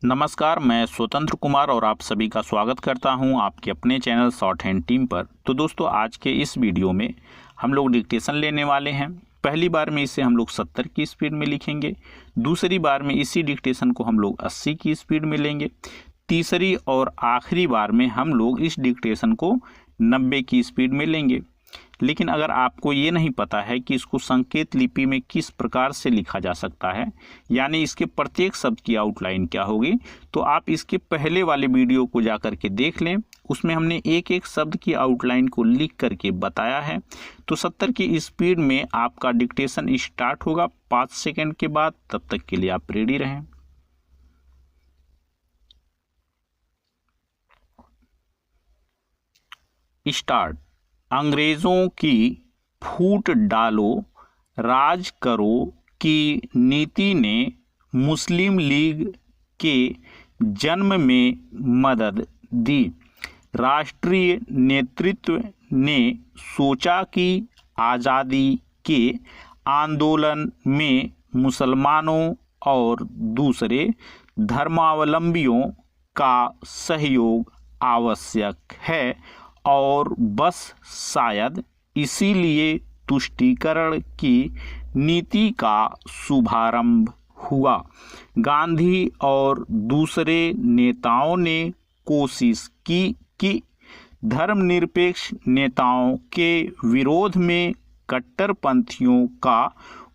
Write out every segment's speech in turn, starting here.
नमस्कार, मैं स्वतंत्र कुमार और आप सभी का स्वागत करता हूं आपके अपने चैनल शॉर्ट हैंड टीम पर। तो दोस्तों, आज के इस वीडियो में हम लोग डिक्टेशन लेने वाले हैं। पहली बार में इसे हम लोग 70 की स्पीड में लिखेंगे। दूसरी बार में इसी डिक्टेशन को हम लोग 80 की स्पीड में लेंगे। तीसरी और आखिरी बार में हम लोग इस डिक्टेशन को 90 की स्पीड में लेंगे। लेकिन अगर आपको ये नहीं पता है कि इसको संकेत लिपि में किस प्रकार से लिखा जा सकता है, यानी इसके प्रत्येक शब्द की आउटलाइन क्या होगी, तो आप इसके पहले वाले वीडियो को जा करके देख लें। उसमें हमने एक एक शब्द की आउटलाइन को लिख करके बताया है। तो 70 की स्पीड में आपका डिक्टेशन स्टार्ट होगा 5 सेकंड के बाद। तब तक के लिए आप रेडी रहें। स्टार्ट। अंग्रेजों की फूट डालो, राज करो की नीति ने मुस्लिम लीग के जन्म में मदद दी। राष्ट्रीय नेतृत्व ने सोचा कि आज़ादी के आंदोलन में मुसलमानों और दूसरे धर्मावलंबियों का सहयोग आवश्यक है और बस शायद इसीलिए तुष्टीकरण की नीति का शुभारंभ हुआ। गांधी और दूसरे नेताओं ने कोशिश की कि धर्मनिरपेक्ष नेताओं के विरोध में कट्टरपंथियों का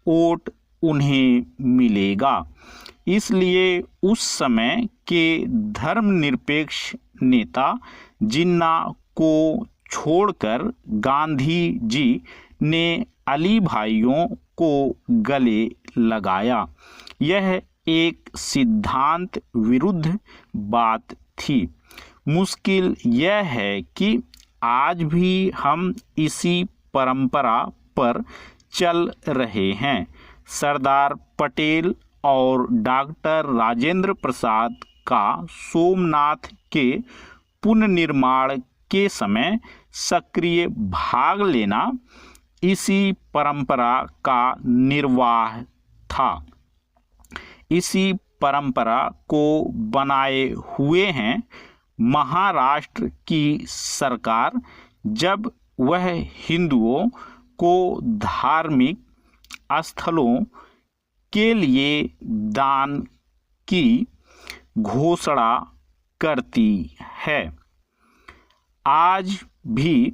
वोट उन्हें मिलेगा। इसलिए उस समय के धर्मनिरपेक्ष नेता जिन्ना को छोड़कर गांधी जी ने अली भाइयों को गले लगाया। यह एक सिद्धांत विरुद्ध बात थी। मुश्किल यह है कि आज भी हम इसी परंपरा पर चल रहे हैं। सरदार पटेल और डॉक्टर राजेंद्र प्रसाद का सोमनाथ के पुनर्निर्माण के समय सक्रिय भाग लेना इसी परंपरा का निर्वाह था। इसी परंपरा को बनाए हुए हैं महाराष्ट्र की सरकार। जब वह हिंदुओं को धार्मिक स्थलों के लिए दान की घोषणा करती है। आज भी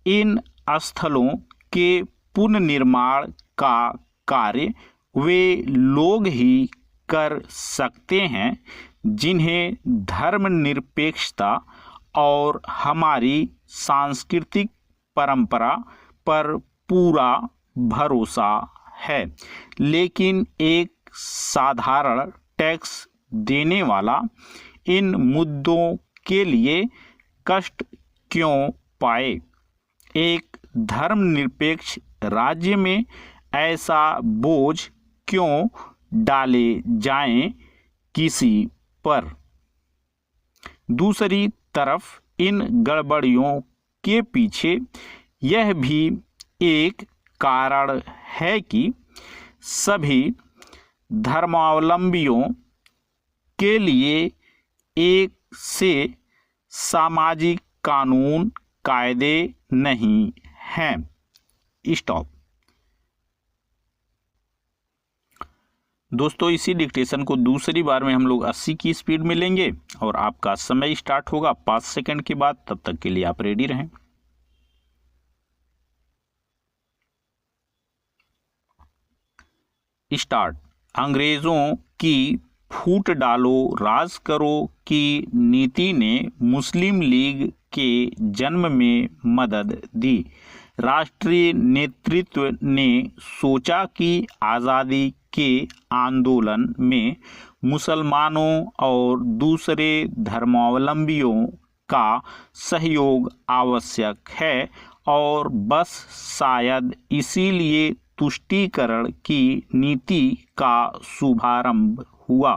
इन स्थलों के पुनर्निर्माण का कार्य वे लोग ही कर सकते हैं जिन्हें धर्मनिरपेक्षता और हमारी सांस्कृतिक परंपरा पर पूरा भरोसा है। लेकिन एक साधारण टैक्स देने वाला इन मुद्दों के लिए कष्ट क्यों पाए? एक धर्मनिरपेक्ष राज्य में ऐसा बोझ क्यों डाले जाएं किसी पर? दूसरी तरफ इन गड़बड़ियों के पीछे यह भी एक कारण है कि सभी धर्मावलंबियों के लिए एक से सामाजिक कानून कायदे नहीं हैं। स्टॉप। दोस्तों, इसी डिक्टेशन को दूसरी बार में हम लोग 80 की स्पीड में लेंगे और आपका समय स्टार्ट होगा 5 सेकंड के बाद। तब तक के लिए आप रेडी रहें। स्टार्ट। अंग्रेजों की फूट डालो, राज करो की नीति ने मुस्लिम लीग के जन्म में मदद दी। राष्ट्रीय नेतृत्व ने सोचा कि आज़ादी के आंदोलन में मुसलमानों और दूसरे धर्मावलंबियों का सहयोग आवश्यक है और बस शायद इसीलिए तुष्टीकरण की नीति का शुभारंभ हुआ।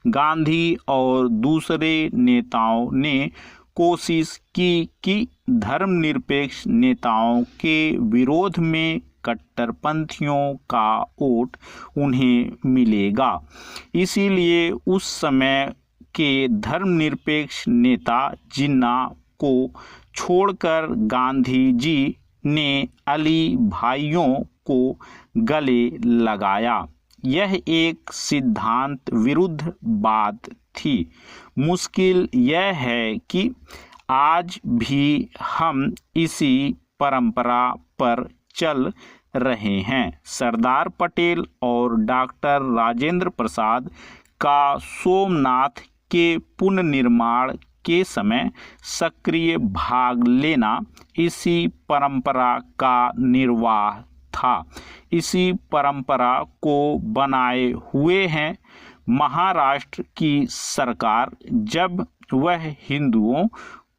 गांधी और दूसरे नेताओं ने कोशिश की कि धर्मनिरपेक्ष नेताओं के विरोध में कट्टरपंथियों का वोट उन्हें मिलेगा। इसीलिए उस समय के धर्मनिरपेक्ष नेता जिन्ना को छोड़कर गांधी जी ने अली भाइयों को गले लगाया। यह एक सिद्धांत विरुद्ध बात थी। मुश्किल यह है कि आज भी हम इसी परंपरा पर चल रहे हैं। सरदार पटेल और डॉक्टर राजेंद्र प्रसाद का सोमनाथ के पुनर्निर्माण के समय सक्रिय भाग लेना इसी परंपरा का निर्वाह था। इसी परंपरा को बनाए हुए हैं महाराष्ट्र की सरकार। जब वह हिंदुओं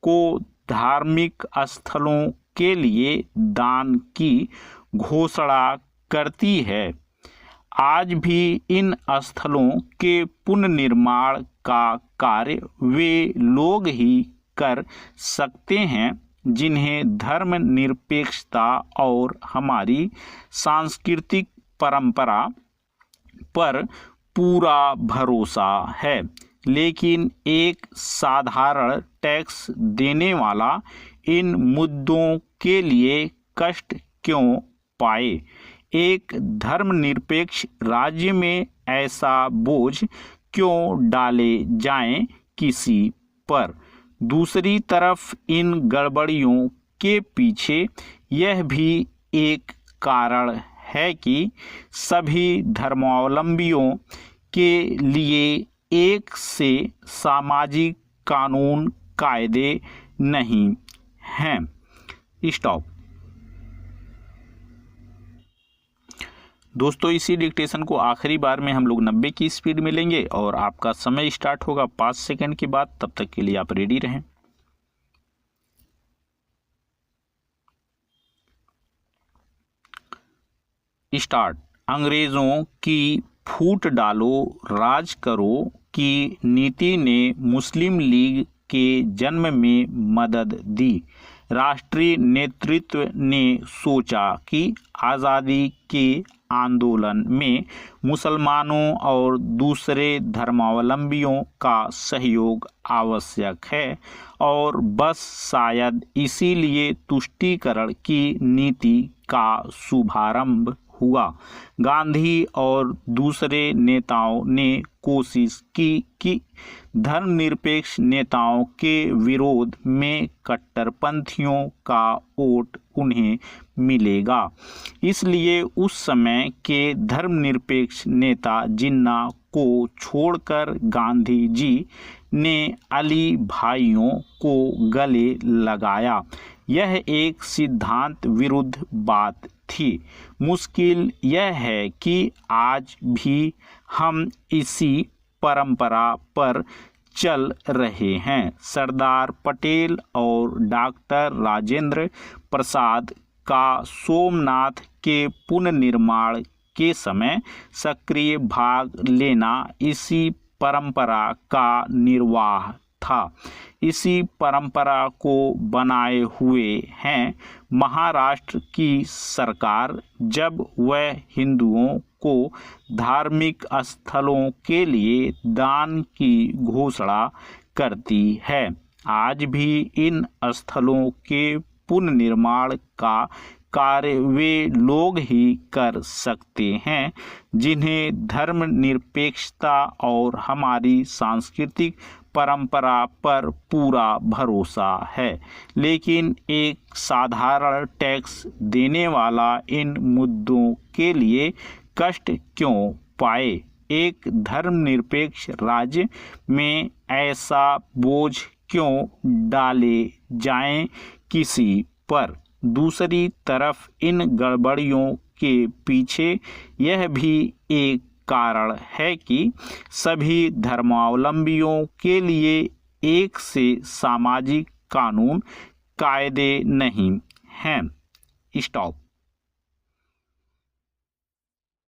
को धार्मिक स्थलों के लिए दान की घोषणा करती है। आज भी इन स्थलों के पुनर्निर्माण का कार्य वे लोग ही कर सकते हैं जिन्हें धर्मनिरपेक्षता और हमारी सांस्कृतिक परंपरा पर पूरा भरोसा है। लेकिन एक साधारण टैक्स देने वाला इन मुद्दों के लिए कष्ट क्यों पाए? एक धर्मनिरपेक्ष राज्य में ऐसा बोझ क्यों डाले जाएं किसी पर? दूसरी तरफ इन गड़बड़ियों के पीछे यह भी एक कारण है कि सभी धर्मावलंबियों के लिए एक से सामाजिक कानून कायदे नहीं हैं। स्टॉप। दोस्तों, इसी डिक्टेशन को आखिरी बार में हम लोग 90 की स्पीड में लेंगे और आपका समय स्टार्ट होगा 5 सेकंड के बाद। तब तक के लिए आप रेडी रहें। स्टार्ट। अंग्रेजों की फूट डालो राज करो की नीति ने मुस्लिम लीग के जन्म में मदद दी। राष्ट्रीय नेतृत्व ने सोचा कि आज़ादी के आंदोलन में मुसलमानों और दूसरे धर्मावलंबियों का सहयोग आवश्यक है और बस शायद इसीलिए तुष्टीकरण की नीति का शुभारंभ हुआ। गांधी और दूसरे नेताओं ने कोशिश की कि धर्मनिरपेक्ष नेताओं के विरोध में कट्टरपंथियों का वोट उन्हें मिलेगा। इसलिए उस समय के धर्मनिरपेक्ष नेता जिन्ना को छोड़कर गांधी जी ने अली भाइयों को गले लगाया। यह एक सिद्धांत विरुद्ध बात थी। मुश्किल यह है कि आज भी हम इसी परंपरा पर चल रहे हैं। सरदार पटेल और डॉक्टर राजेंद्र प्रसाद का सोमनाथ के पुनर्निर्माण के समय सक्रिय भाग लेना इसी परंपरा का निर्वाह था। इसी परंपरा को बनाए हुए हैं महाराष्ट्र की सरकार। जब वह हिंदुओं को धार्मिक स्थलों के लिए दान की घोषणा करती है। आज भी इन स्थलों के पुनर्निर्माण का कार्य वे लोग ही कर सकते हैं जिन्हें धर्मनिरपेक्षता और हमारी सांस्कृतिक परंपरा पर पूरा भरोसा है। लेकिन एक साधारण टैक्स देने वाला इन मुद्दों के लिए कष्ट क्यों पाए? एक धर्मनिरपेक्ष राज्य में ऐसा बोझ क्यों डाले जाएं किसी पर? दूसरी तरफ इन गड़बड़ियों के पीछे यह भी एक कारण है कि सभी धर्मावलंबियों के लिए एक से सामाजिक कानून कायदे नहीं हैं। स्टॉप।